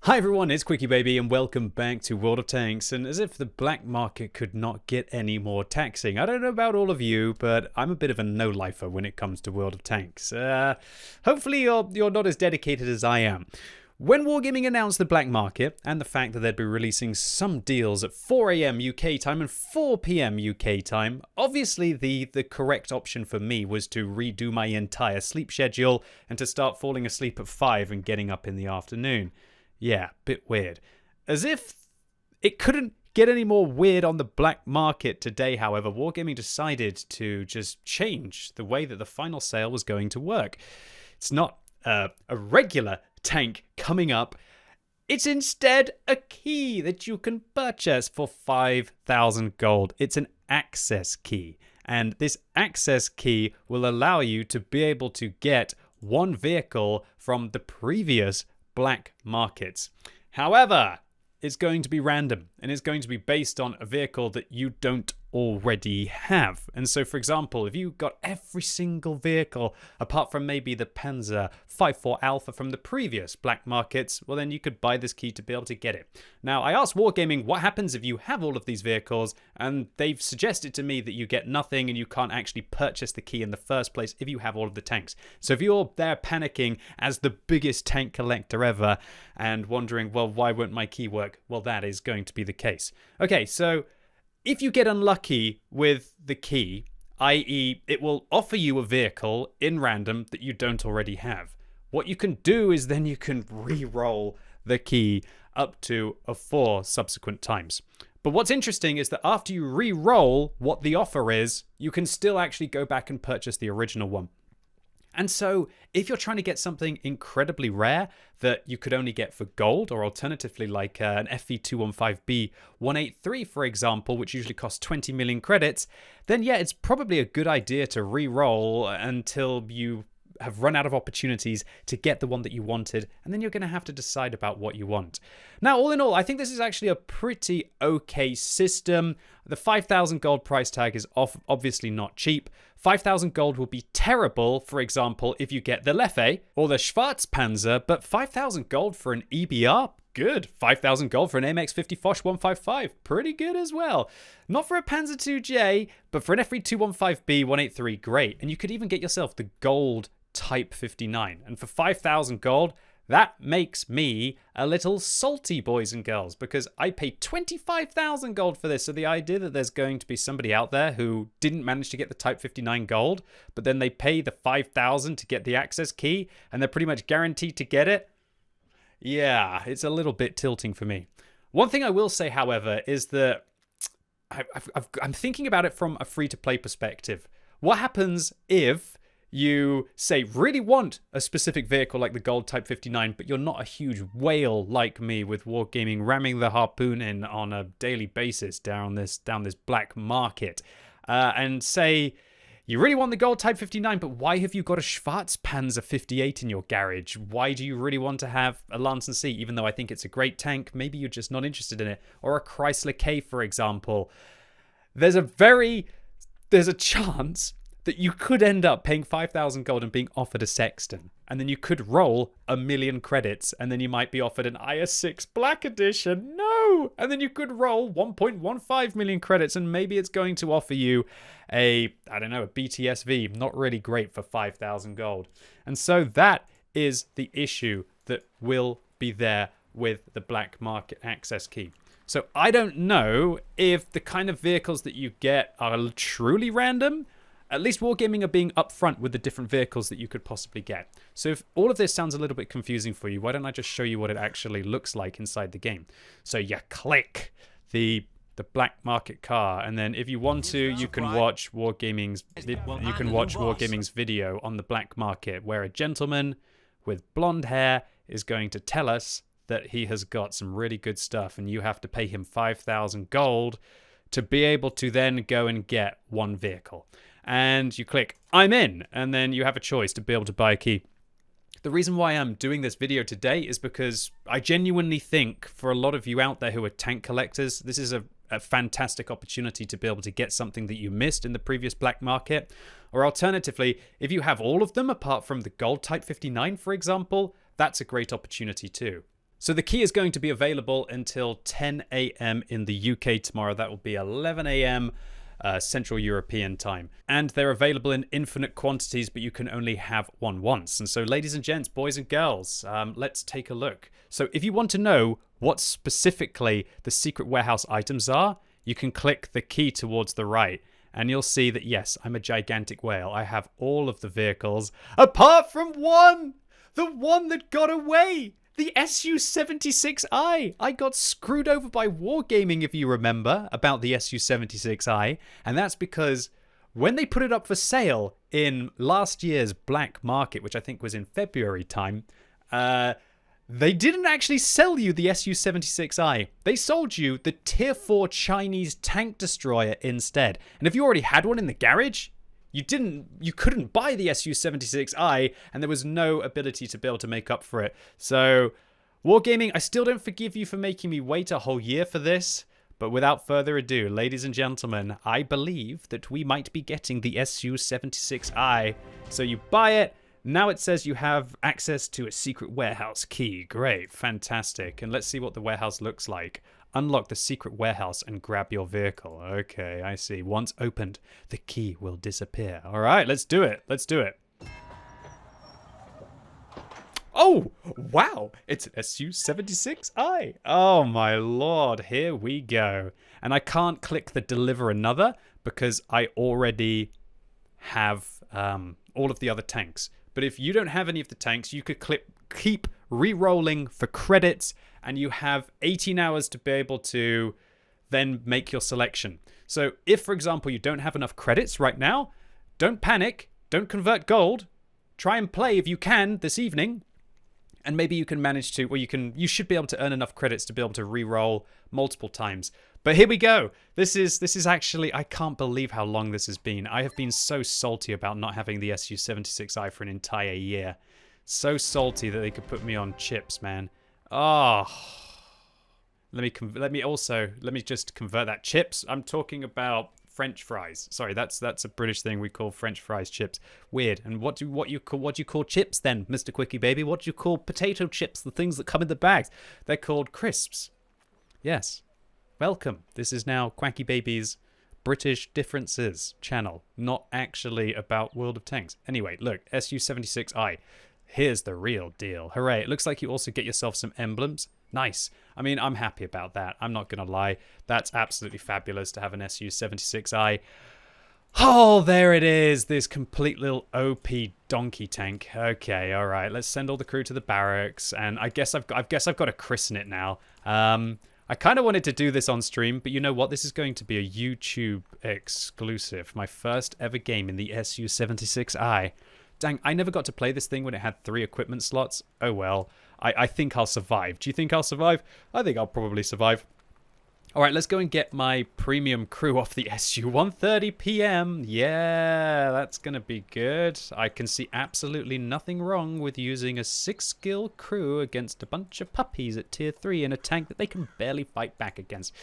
Hi everyone, it's QuickyBaby and welcome back to World of Tanks. And as if the black market could not get any more taxing. I don't know about all of you, but I'm a bit of a no-lifer when it comes to World of Tanks. Hopefully you're not as dedicated as I am. When Wargaming announced the black market and the fact that they'd be releasing some deals at 4 AM UK time and 4 PM UK time, obviously the correct option for me was to redo my entire sleep schedule and to start falling asleep at 5 and getting up in the afternoon. Yeah, bit weird. As if it couldn't get any more weird on the black market today, however, Wargaming decided to just change the way that the final sale was going to work. It's not a regular tank coming up. It's instead a key that you can purchase for 5,000 gold. It's an access key. And this access key will allow you to be able to get one vehicle from the previous black markets. However, it's going to be random and it's going to be based on a vehicle that you don't already have. And so, for example, if you got every single vehicle apart from maybe the Panzer 5.4 Alpha from the previous black markets, well, then you could buy this key to be able to get it. Now, I asked Wargaming what happens if you have all of these vehicles, and they've suggested to me that you get nothing and you can't actually purchase the key in the first place if you have all of the tanks. So if you're there panicking as the biggest tank collector ever and wondering, well, why won't my key work? Well, that is going to be the case. Okay, so if you get unlucky with the key, i.e. it will offer you a vehicle in random that you don't already have, what you can do is then you can re-roll the key up to 4 subsequent times. But what's interesting is that after you re-roll what the offer is, you can still actually go back and purchase the original one. And so if you're trying to get something incredibly rare that you could only get for gold, or alternatively like an FV215B 183, for example, which usually costs 20 million credits, then yeah, it's probably a good idea to re-roll until you have run out of opportunities to get the one that you wanted, and then you're going to have to decide about what you want. Now, all in all, I think this is actually a pretty okay system. The 5,000 gold price tag is obviously not cheap. 5,000 gold will be terrible, for example, if you get the Leffe or the Schwarzpanzer, but 5,000 gold for an EBR? Good. 5,000 gold for an MX-50 Foch 155. Pretty good as well. Not for a Panzer 2J, but for an FV215B 183, great. And you could even get yourself the gold Type 59. And for 5,000 gold, that makes me a little salty, boys and girls, because I paid 25,000 gold for this. So the idea that there's going to be somebody out there who didn't manage to get the Type 59 gold, but then they pay the 5,000 to get the access key, and they're pretty much guaranteed to get it. Yeah, it's a little bit tilting for me. One thing I will say, however, is that I'm thinking about it from a free-to-play perspective. What happens if you say really want a specific vehicle like the gold Type 59, but you're not a huge whale like me with Wargaming ramming the harpoon in on a daily basis down this black market, and say you really want the gold Type 59, but why have you got a Schwarzpanzer 58 in your garage? Why do you really want to have a Lance & C, even though I think it's a great tank? Maybe you're just not interested in it. Or a Chrysler K, for example. There's a chance that you could end up paying 5,000 gold and being offered a Sexton. And then you could roll 1 million credits, and then you might be offered an IS-6 Black Edition. No! And then you could roll 1.15 million credits, and maybe it's going to offer you a BTSV. Not really great for 5,000 gold. And so that is the issue that will be there with the black market access key. So I don't know if the kind of vehicles that you get are truly random. At least Wargaming are being upfront with the different vehicles that you could possibly get. So if all of this sounds a little bit confusing for you, why don't I just show you what it actually looks like inside the game? So you click the black market car, and then if you want to, you can watch Wargaming's video on the black market, where a gentleman with blonde hair is going to tell us that he has got some really good stuff, and you have to pay him 5,000 gold to be able to then go and get one vehicle. And you click I'm in, and then you have a choice to be able to buy a key. The reason why I'm doing this video today is because I genuinely think for a lot of you out there who are tank collectors, this is a fantastic opportunity to be able to get something that you missed in the previous black market. Or alternatively, if you have all of them apart from the gold Type 59, for example, that's a great opportunity too. So the key is going to be available until 10 a.m. in the UK tomorrow. That will be 11 a.m. Central European time. And they're available in infinite quantities, but you can only have one once. And so, ladies and gents, boys and girls, let's take a look. So if you want to know what specifically the secret warehouse items are, you can click the key towards the right. And you'll see that, yes, I'm a gigantic whale. I have all of the vehicles, apart from one! The one that got away! The SU-76i. I got screwed over by Wargaming, if you remember, about the SU-76i. And that's because when they put it up for sale in last year's black market, which I think was in February time, they didn't actually sell you the Su-76i. They sold you the Tier 4 Chinese tank destroyer instead. And if you already had one in the garage, you couldn't buy the Su-76i, and there was no ability to be able to make up for it. So, Wargaming, I still don't forgive you for making me wait a whole year for this. But without further ado, ladies and gentlemen, I believe that we might be getting the Su-76i. So you buy it. Now it says you have access to a secret warehouse key. Great, fantastic. And let's see what the warehouse looks like. Unlock the secret warehouse and grab your vehicle. Okay, I see. Once opened, the key will disappear. All right, let's do it. Let's do it. Oh, wow. It's an Su-76i. Oh, my lord. Here we go. And I can't click the deliver another because I already have all of the other tanks. But if you don't have any of the tanks, you could keep re-rolling for credits, and you have 18 hours to be able to then make your selection. So if, for example, you don't have enough credits right now, don't panic, don't convert gold, try and play if you can this evening, and maybe you can manage to, or you should be able to earn enough credits to be able to re-roll multiple times. But here we go. This is actually, I can't believe how long this has been. I have been so salty about not having the Su-76i for an entire year. So salty that they could put me on chips, man. Oh, let me just convert that chips. I'm talking about French fries. Sorry, that's a British thing. We call French fries chips. Weird. And what do you call chips then, Mr. QuickyBaby? What do you call potato chips? The things that come in the bags. They're called crisps. Yes. Welcome. This is now QuickyBaby's British Differences channel, not actually about World of Tanks. Anyway, look, Su-76i. Here's the real deal. Hooray. It looks like you also get yourself some emblems. Nice. I mean, I'm happy about that. I'm not going to lie. That's absolutely fabulous to have an Su-76i. Oh, there it is. This complete little OP donkey tank. Okay, all right. Let's send all the crew to the barracks. And I guess I've got to christen it now. I kind of wanted to do this on stream, but you know what? This is going to be a YouTube exclusive. My first ever game in the Su-76i. Dang, I never got to play this thing when it had 3 equipment slots. Oh well, I think I'll survive. Do you think I'll survive? I think I'll probably survive. All right, let's go and get my premium crew off the Su-130 PM. Yeah, that's going to be good. I can see absolutely nothing wrong with using a 6-skill crew against a bunch of puppies at tier 3 in a tank that they can barely fight back against.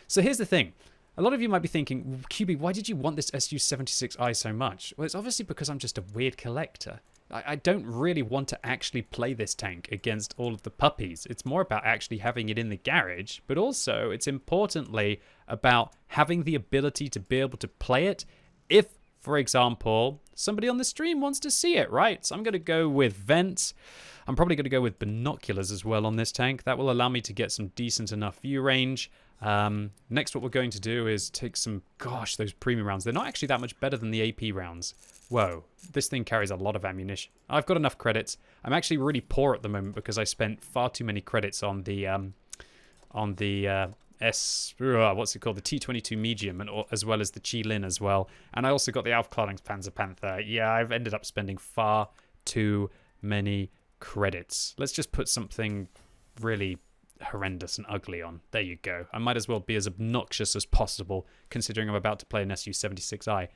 So here's the thing. A lot of you might be thinking, QB, why did you want this Su-76i so much? Well, it's obviously because I'm just a weird collector. I don't really want to actually play this tank against all of the puppies. It's more about actually having it in the garage, but also it's importantly about having the ability to be able to play it if, for example, somebody on the stream wants to see it, right? So I'm going to go with vents. I'm probably going to go with binoculars as well on this tank. That will allow me to get some decent enough view range. Next, what we're going to do is take some, gosh, those premium rounds. They're not actually that much better than the AP rounds. Whoa, this thing carries a lot of ammunition. I've got enough credits. I'm actually really poor at the moment because I spent far too many credits on the what's it called? The T-22 medium, and as well as the Chi-Lin as well. And I also got the Aufklärungs Panzer Panther. Yeah, I've ended up spending far too many credits. Let's just put something really horrendous and ugly on. There you go. I might as well be as obnoxious as possible, considering I'm about to play an Su-76i.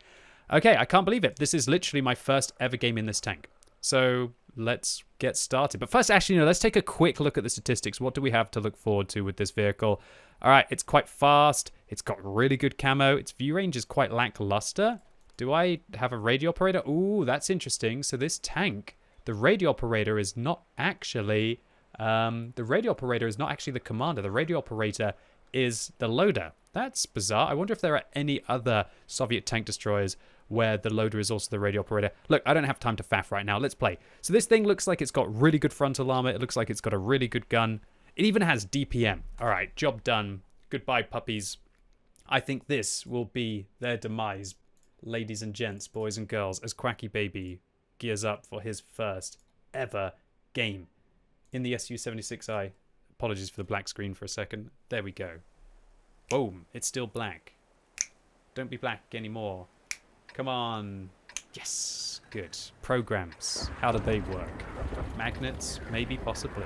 Okay, I can't believe it. This is literally my first ever game in this tank. So let's get started. But first, actually, let's take a quick look at the statistics. What do we have to look forward to with this vehicle? All right, it's quite fast. It's got really good camo. Its view range is quite lackluster. Do I have a radio operator? Ooh, that's interesting. So this tank, the radio operator is not actually The radio operator is not actually the commander. The radio operator is the loader. That's bizarre. I wonder if there are any other Soviet tank destroyers where the loader is also the radio operator. Look, I don't have time to faff right now. Let's play. So this thing looks like it's got really good frontal armor. It looks like it's got a really good gun. It even has DPM. All right, job done. Goodbye, puppies. I think this will be their demise, ladies and gents, boys and girls, as QuickyBaby gears up for his first ever game in the Su-76I. Apologies for the black screen for a second. There we go. Boom. It's still black. Don't be black anymore. Come on. Yes. Good. Programs. How do they work? Magnets? Maybe, possibly.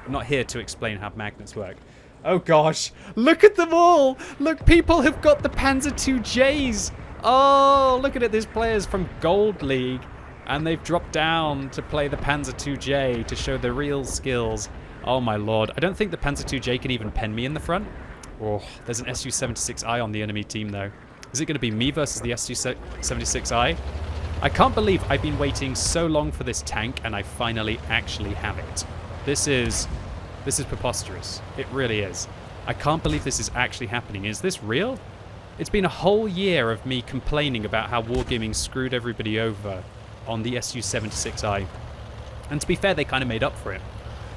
I'm not here to explain how magnets work. Oh gosh. Look at them all. Look, people have got the Panzer IIJs. Oh, look at it. There's players from Gold League. And they've dropped down to play the Panzer IIJ to show their real skills. Oh my lord. I don't think the Panzer IIJ can even pen me in the front. Oh, there's an Su-76I on the enemy team though. Is it going to be me versus the Su-76I? I can't believe I've been waiting so long for this tank and I finally actually have it. This is preposterous. It really is. I can't believe this is actually happening. Is this real? It's been a whole year of me complaining about how Wargaming screwed everybody over on the Su-76I. And to be fair, they kind of made up for it.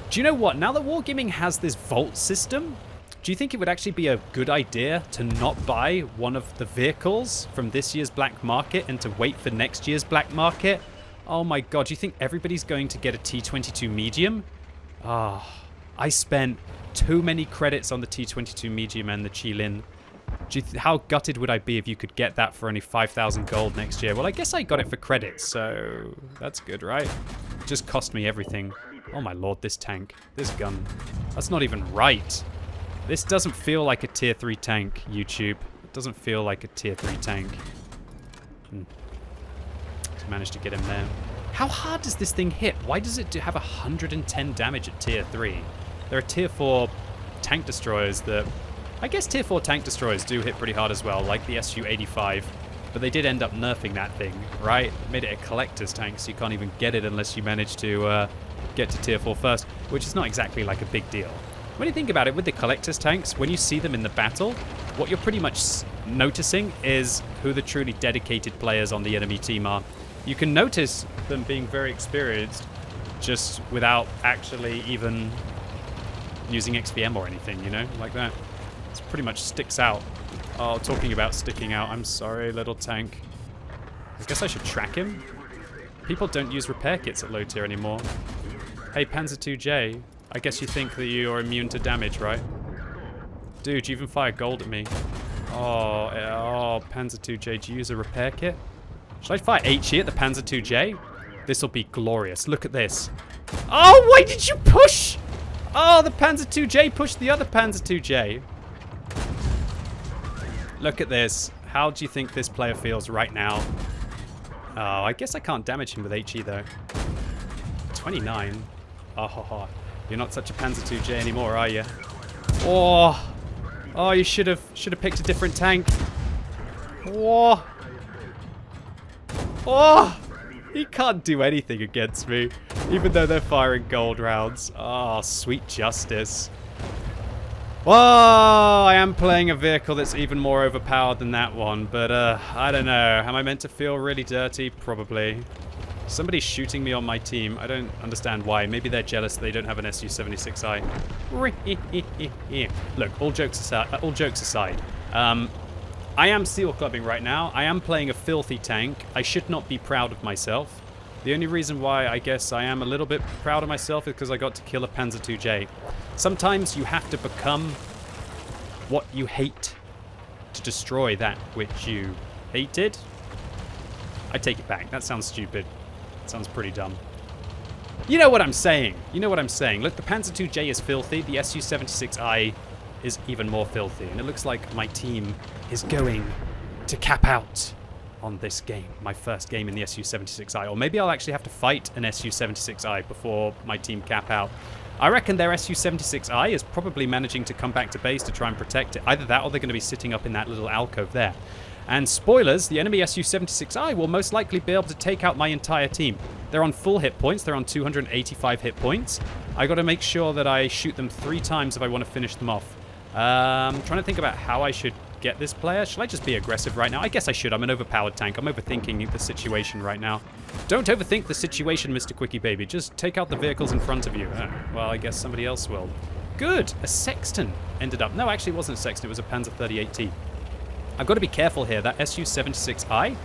Do you know what? Now that Wargaming has this vault system, do you think it would actually be a good idea to not buy one of the vehicles from this year's black market and to wait for next year's black market? Oh my god, do you think everybody's going to get a T-22 medium? Ah, I spent too many credits on the T-22 medium and the Qilin. How gutted would I be if you could get that for only 5,000 gold next year? Well, I guess I got it for credits, so that's good, right? It just cost me everything. Oh my lord, this tank. This gun. That's not even right. This doesn't feel like a tier 3 tank, YouTube. It doesn't feel like a tier 3 tank. Just managed to get him there. How hard does this thing hit? Why does it have 110 damage at tier 3? There are tier 4 tank destroyers that... I guess tier 4 tank destroyers do hit pretty hard as well, like the Su-85. But they did end up nerfing that thing, right? Made it a collector's tank, so you can't even get it unless you manage to get to tier 4 first, which is not exactly like a big deal. When you think about it, with the collector's tanks, when you see them in the battle, what you're pretty much noticing is who the truly dedicated players on the enemy team are. You can notice them being very experienced just without actually even using XVM or anything, you know, like that. It pretty much sticks out. Oh, talking about sticking out, I'm sorry, little tank. I guess I should track him. People don't use repair kits at low tier anymore. Hey, Panzer IIJ. I guess you think that you're immune to damage, right? Dude, you even fire gold at me. Oh, Panzer IIJ, do you use a repair kit? Should I fire HE at the Panzer IIJ? This'll be glorious. Look at this. Oh, why did you push? Oh, the Panzer IIJ pushed the other Panzer IIJ. Look at this. How do you think this player feels right now? Oh, I guess I can't damage him with HE, though. 29. Oh, you're not such a Panzer IIJ anymore, are you? Oh, you should have picked a different tank. Oh, he can't do anything against me, even though they're firing gold rounds. Oh, sweet justice. Whoa, I am playing a vehicle that's even more overpowered than that one, but I don't know. Am I meant to feel really dirty? Probably. Somebody's shooting me on my team. I don't understand why. Maybe they're jealous they don't have an Su-76I. Look, all jokes aside, I am seal clubbing right now. I am playing a filthy tank. I should not be proud of myself. The only reason why I guess I am a little bit proud of myself is because I got to kill a Panzer IIJ. Sometimes you have to become what you hate to destroy that which you hated. I take it back. That sounds stupid. That sounds pretty dumb. You know what I'm saying. You know what I'm saying. Look, the Panzer IIJ is filthy. The Su-76I is even more filthy. And it looks like my team is going to cap out on this game. My first game in the Su-76I. Or maybe I'll actually have to fight an Su-76I before my team cap out. I reckon their Su-76I is probably managing to come back to base to try and protect it. Either that or they're going to be sitting up in that little alcove there. And spoilers, the enemy Su-76I will most likely be able to take out my entire team. They're on full hit points. They're on 285 hit points. I got to make sure that I shoot them 3 times if I want to finish them off. I'm trying to think about how I should get this player. Should I just be aggressive right now? I guess I should. I'm an overpowered tank. I'm overthinking the situation right now. Don't overthink the situation, Mr. QuickyBaby. Just take out the vehicles in front of you. Well, I guess somebody else will. Good. A Sexton ended up. No, actually it wasn't a Sexton. It was a Panzer 38T. I've got to be careful here. That Su-76I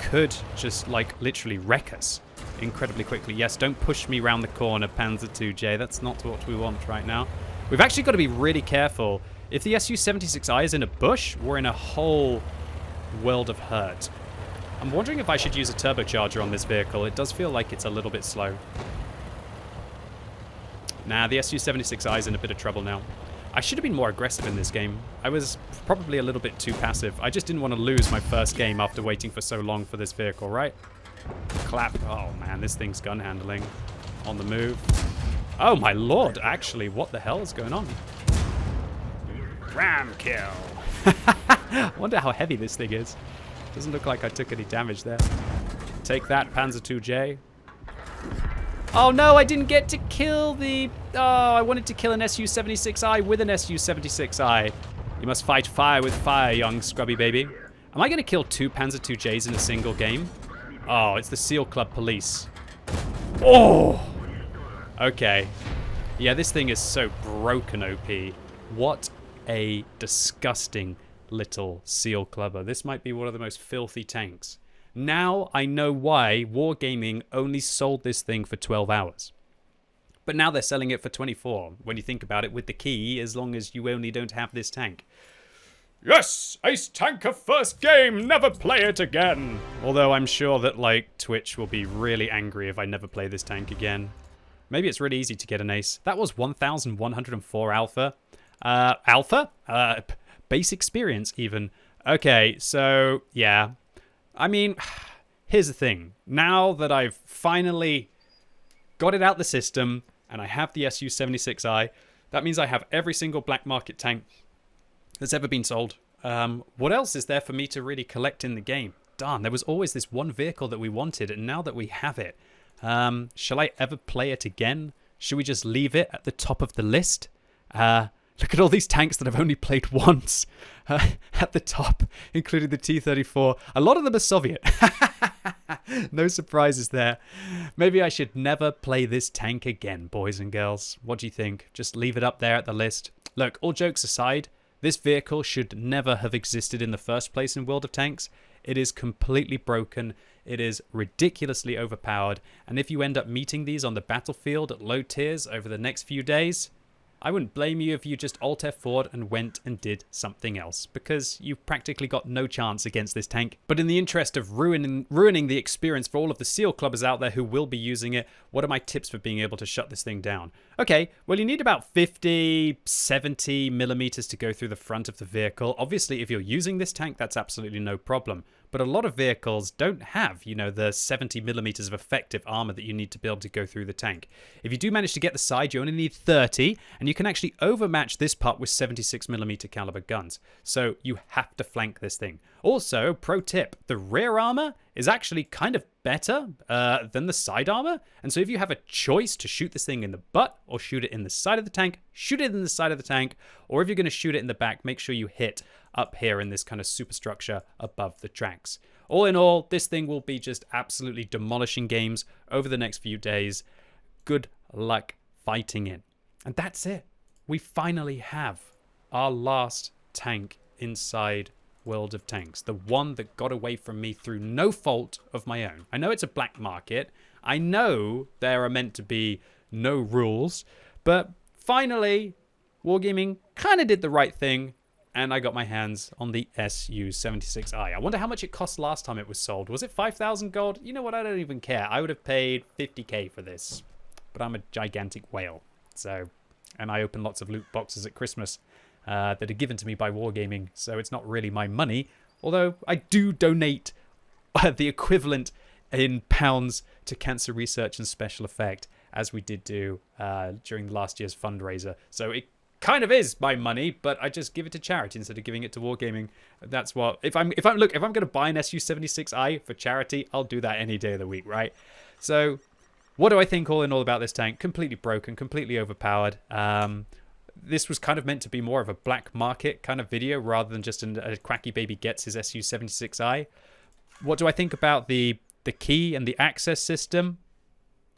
could just, like, literally wreck us incredibly quickly. Yes, don't push me around the corner, Panzer 2J. That's not what we want right now. We've actually got to be really careful. If the Su-76I is in a bush, we're in a whole world of hurt. I'm wondering if I should use a turbocharger on this vehicle. It does feel like it's a little bit slow. Nah, the Su-76I is in a bit of trouble now. I should have been more aggressive in this game. I was probably a little bit too passive. I just didn't want to lose my first game after waiting for so long for this vehicle, right? Clap. Oh, man, this thing's gun handling. On the move. Oh, my lord, actually, what the hell is going on? Ram kill. I wonder how heavy this thing is. Doesn't look like I took any damage there. Take that, Panzer 2J. Oh no, I didn't get to kill the... Oh, I wanted to kill an Su-76I with an Su-76I. You must fight fire with fire, young scrubby baby. Am I going to kill 2 Panzer 2Js in a single game? Oh, it's the SEAL Club Police. Oh! Okay. Yeah, this thing is so broken, OP. What a disgusting little SEAL Clubber. This might be one of the most filthy tanks. Now I know why Wargaming only sold this thing for 12 hours. But now they're selling it for 24, when you think about it, with the key, as long as you only don't have this tank. Yes! Ace Tanker first game! Never play it again! Although I'm sure that, like, Twitch will be really angry if I never play this tank again. Maybe it's really easy to get an ace. That was 1,104 alpha. Alpha? Base experience, even. Okay, so, yeah. I mean, here's the thing. Now that I've finally got it out the system, and I have the Su-76I, that means I have every single black market tank that's ever been sold. What else is there for me to really collect in the game? Darn, there was always this one vehicle that we wanted, and now that we have it, shall I ever play it again? Should we just leave it at the top of the list? Look at all these tanks that I've only played once at the top, including the T-34. A lot of them are Soviet. No surprises there. Maybe I should never play this tank again, boys and girls. What do you think? Just leave it up there at the list. Look, all jokes aside, this vehicle should never have existed in the first place in World of Tanks. It is completely broken. It is ridiculously overpowered. And if you end up meeting these on the battlefield at low tiers over the next few days, I wouldn't blame you if you just Alt F4'd and went and did something else, because you've practically got no chance against this tank. But in the interest of ruining the experience for all of the SEAL Clubbers out there who will be using it, what are my tips for being able to shut this thing down? Okay, well, you need about 50, 70 millimeters to go through the front of the vehicle. Obviously, if you're using this tank, that's absolutely no problem. But a lot of vehicles don't have, you know, the 70 millimeters of effective armor that you need to be able to go through the tank. If you do manage to get the side, you only need 30, and you can actually overmatch this part with 76 millimeter caliber guns. So you have to flank this thing. Also, pro tip, the rear armor is actually kind of better than the side armor. And so if you have a choice to shoot this thing in the butt or shoot it in the side of the tank, shoot it in the side of the tank. Or if you're going to shoot it in the back, make sure you hit up here in this kind of superstructure above the tracks. All in all, this thing will be just absolutely demolishing games over the next few days. Good luck fighting it. And that's it. We finally have our last tank inside World of Tanks. The one that got away from me through no fault of my own. I know it's a black market. I know there are meant to be no rules. But finally, Wargaming kind of did the right thing. And I got my hands on the Su-76I. I wonder how much it cost last time it was sold. Was it 5,000 gold? You know what? I don't even care. I would have paid 50k for this. But I'm a gigantic whale. So, and I open lots of loot boxes at Christmas that are given to me by Wargaming. So it's not really my money. Although I do donate the equivalent in pounds to cancer research and special effect, as we did do during last year's fundraiser. So it kind of is my money, but I just give it to charity instead of giving it to Wargaming. That's what, if I'm going to buy an SU-76I for charity, I'll do that any day of the week, right? So what do I think all in all about this tank? Completely broken, completely overpowered. This was kind of meant to be more of a black market kind of video rather than just a QuickyBaby gets his SU-76I. What do I think about the key and the access system?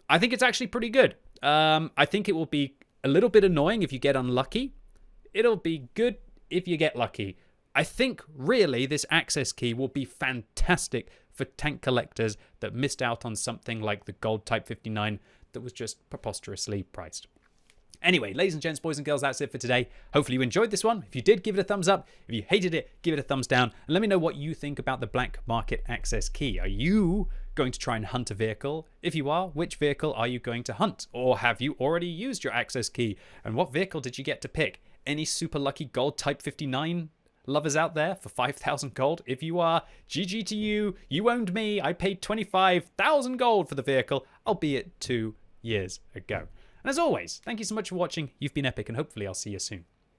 I think it's actually pretty good. I think it will be a little bit annoying if you get unlucky. It'll be good if you get lucky. I think really this access key will be fantastic for tank collectors that missed out on something like the gold Type 59 that was just preposterously priced. Anyway, ladies and gents, boys and girls, that's it for today. Hopefully you enjoyed this one. If you did, give it a thumbs up. If you hated it, give it a thumbs down. And let me know what you think about the black market access key. Are you going to try and hunt a vehicle? If you are, which vehicle are you going to hunt? Or have you already used your access key? And what vehicle did you get to pick? Any super lucky gold Type 59 lovers out there for 5,000 gold? If you are, GG to you. You owned me. I paid 25,000 gold for the vehicle, albeit 2 years ago. And as always, thank you so much for watching. You've been epic, and hopefully I'll see you soon.